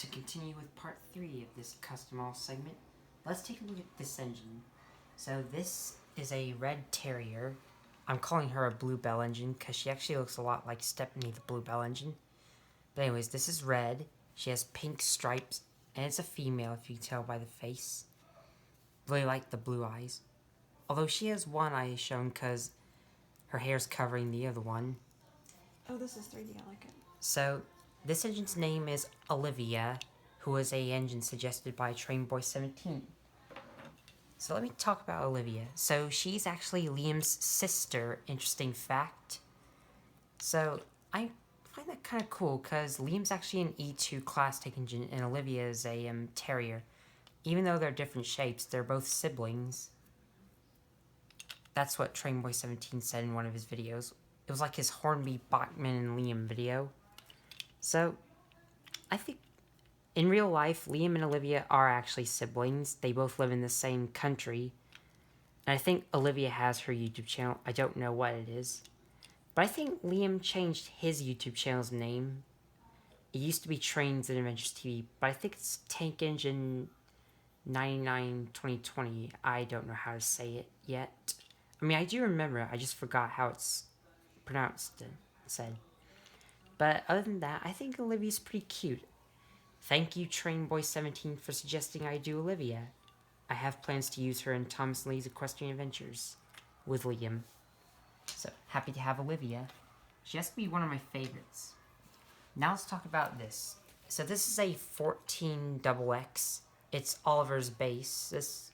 to continue with part 3 of this custom all segment, let's take a look at this engine. So this is a red terrier. I'm calling her a bluebell engine because she actually looks a lot like Stephanie the bluebell engine. But anyways, this is red. She has pink stripes, and it's a female if you can tell by the face. Really like the blue eyes. Although she has one eye shown because her hair's covering the other one. Oh, this is 3D, I like it. So, this engine's name is Olivia, who was a engine suggested by Trainboy17. So let me talk about Olivia. So she's actually Liam's sister, interesting fact. So I find that kind of cool because Liam's actually an E2 class tank engine and Olivia is a terrier. Even though they're different shapes, they're both siblings. That's what Trainboy17 said in one of his videos. It was like his Hornby, Bachman, and Liam video. So, I think in real life, Liam and Olivia are actually siblings. They both live in the same country. And I think Olivia has her YouTube channel. I don't know what it is. But I think Liam changed his YouTube channel's name. It used to be Trains and Adventures TV, but I think it's Tank Engine 99 2020. I don't know how to say it yet. I mean, I do remember it. I just forgot how it's pronounced and said. But other than that, I think Olivia's pretty cute. Thank you, Trainboy17, for suggesting I do Olivia. I have plans to use her in Thomas Lee's Equestrian Adventures with Liam. So, happy to have Olivia. She has to be one of my favorites. Now let's talk about this. So this is a 14XX. It's Oliver's base.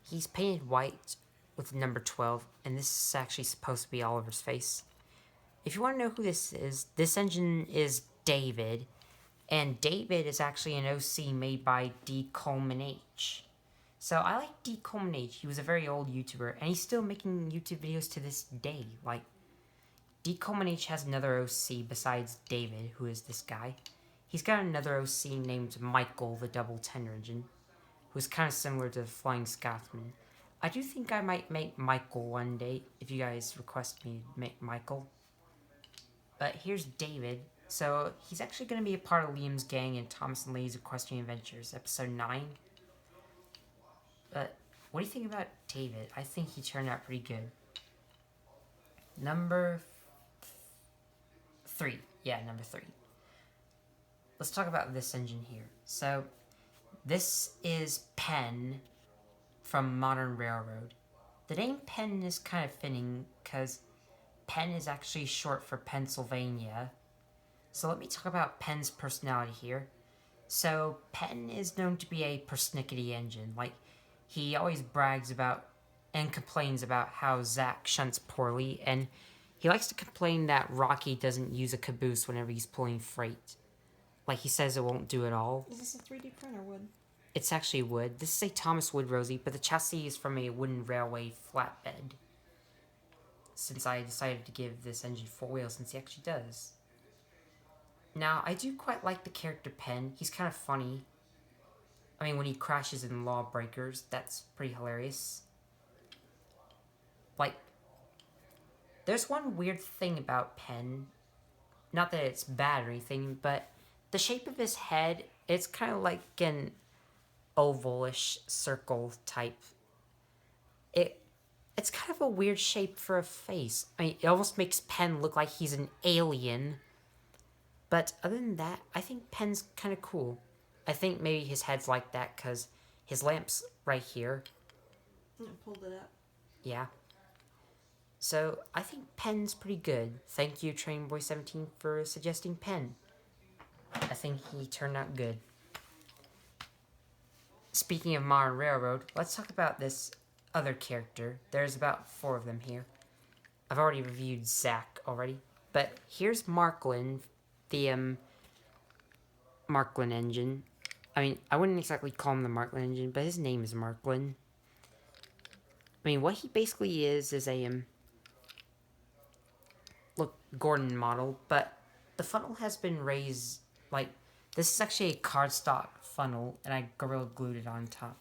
He's painted white with the number 12, and this is actually supposed to be Oliver's face. If you want to know who this engine is David, and David is actually an OC made by D. Coleman H. So I like D. Coleman H. He was a very old YouTuber, and he's still making YouTube videos to this day. Like, D. Coleman H has another OC besides David, who is this guy. He's got another OC named Michael, the double tender engine, who's kind of similar to the Flying Scotsman. I do think I might make Michael one day, if you guys request me to make Michael. But here's David. So he's actually going to be a part of Liam's gang in Thomas and Lee's Equestrian Adventures, episode 9. But what do you think about David? I think he turned out pretty good. Number 3. Yeah, number 3. Let's talk about this engine here. So this is Penn from Modern Railroad. The name Penn is kind of fitting because Penn is actually short for Pennsylvania. So let me talk about Penn's personality here. So Penn is known to be a persnickety engine. Like, he always brags about and complains about how Zach shunts poorly, and he likes to complain that Rocky doesn't use a caboose whenever he's pulling freight. Like, he says it won't do it all. Is this a 3D print or wood? It's actually wood. This is a Thomas Wood Rosie, but the chassis is from a wooden railway flatbed. Since I decided to give this engine 4 wheels, since he actually does. Now, I do quite like the character Penn. He's kind of funny. I mean, when he crashes in Lawbreakers, that's pretty hilarious. Like, there's one weird thing about Penn. Not that it's bad or anything, but the shape of his head, it's kind of like an ovalish circle type. It's kind of a weird shape for a face. I mean, it almost makes Penn look like he's an alien. But other than that, I think Penn's kind of cool. I think maybe his head's like that because his lamp's right here. I pulled it up. Yeah. So, I think Penn's pretty good. Thank you, Trainboy17, for suggesting Penn. I think he turned out good. Speaking of Modern Railroad, let's talk about this other character. There's about 4 of them here. I've already reviewed Zach already. But here's Marklyn, the Marklyn engine. I mean, I wouldn't exactly call him the Marklyn engine, but his name is Marklyn. I mean, what he basically is a look, Gordon model, but the funnel has been raised, like, this is actually a cardstock funnel, and I Gorilla Glued it on top.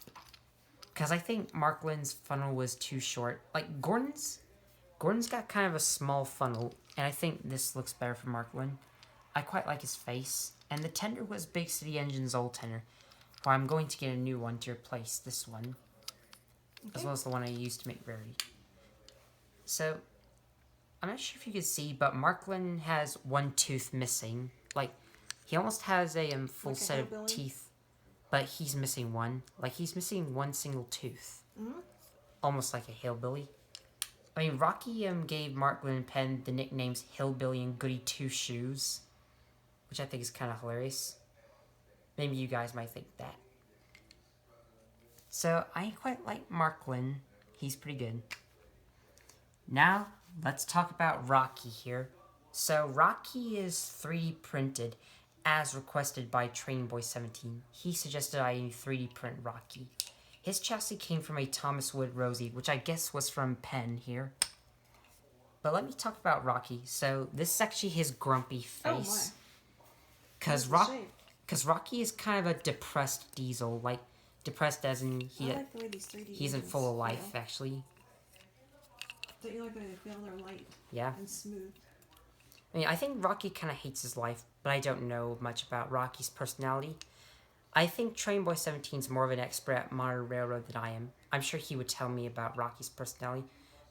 Because I think Marklyn's funnel was too short. Like, Gordon's got kind of a small funnel, and I think this looks better for Marklyn. I quite like his face. And the tender was Big City Engine's old tender. Well, I'm going to get a new one to replace this one. As well as the one I used to make Rarity. So, I'm not sure if you can see, but Marklyn has one tooth missing. Like, he almost has a full Like a set of hillbilly? teeth, but he's missing one. Like, he's missing one single tooth. Mm-hmm. Almost like a hillbilly. I mean, Rocky gave Marklyn and Penn the nicknames Hillbilly and Goody Two Shoes, which I think is kind of hilarious. Maybe you guys might think that. So, I quite like Marklyn. He's pretty good. Now, let's talk about Rocky here. So, Rocky is 3D printed as requested by Training Boy 17. He suggested I 3D print Rocky. His chassis came from a Thomas Wood Rosie, which I guess was from Penn here. But let me talk about Rocky. So, this is actually his grumpy face. Because Rocky is kind of a depressed Diesel. Like, depressed as in I like the way these 3D he isn't engines full of life, feel. actually. Don't you like the way they feel? They're light Yeah. and smooth. I mean, I think Rocky kind of hates his life, but I don't know much about Rocky's personality. I think Train Boy 17 is more of an expert at modern railroad than I am. I'm sure he would tell me about Rocky's personality,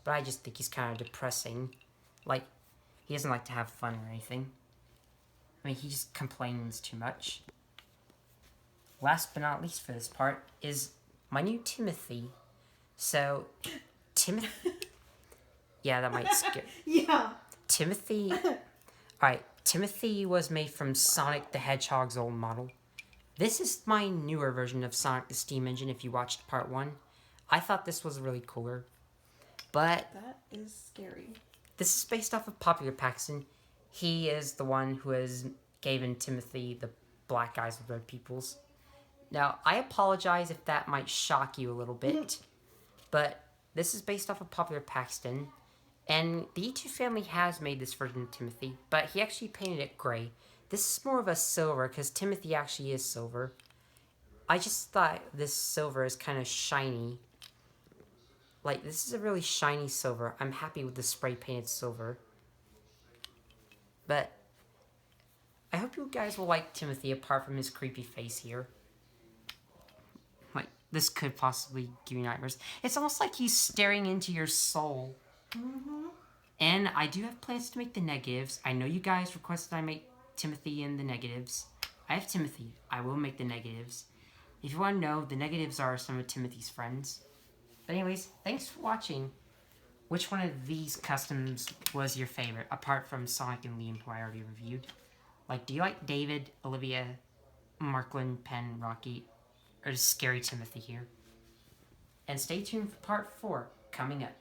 but I just think he's kind of depressing. Like, he doesn't like to have fun or anything. I mean, he just complains too much. Last but not least for this part is my new Timothy. So, Timothy... Yeah, that might scare... Yeah. Timothy... Alright, Timothy was made from Sonic the Hedgehog's old model. This is my newer version of Sonic the Steam Engine if you watched part 1. I thought this was really cooler. But That is scary. this is based off of Popular Paxton. He is the one who has given Timothy the black eyes with red pupils. Now, I apologize if that might shock you a little bit, but this is based off of Popular Paxton. And the E2 family has made this version of Timothy, but he actually painted it gray. This is more of a silver, because Timothy actually is silver. I just thought this silver is kind of shiny. Like, this is a really shiny silver. I'm happy with the spray painted silver. But I hope you guys will like Timothy apart from his creepy face here. Like, this could possibly give you nightmares. It's almost like he's staring into your soul. Mm-hmm. And I do have plans to make the negatives. I know you guys requested I make Timothy in the negatives. I have Timothy. I will make the negatives. If you want to know, the negatives are some of Timothy's friends. But anyways, thanks for watching. Which one of these customs was your favorite, apart from Sonic and Liam, who I already reviewed? Like, do you like David, Olivia, Marklyn, Penn, Rocky, or just Scary Timothy here? And stay tuned for part 4 coming up.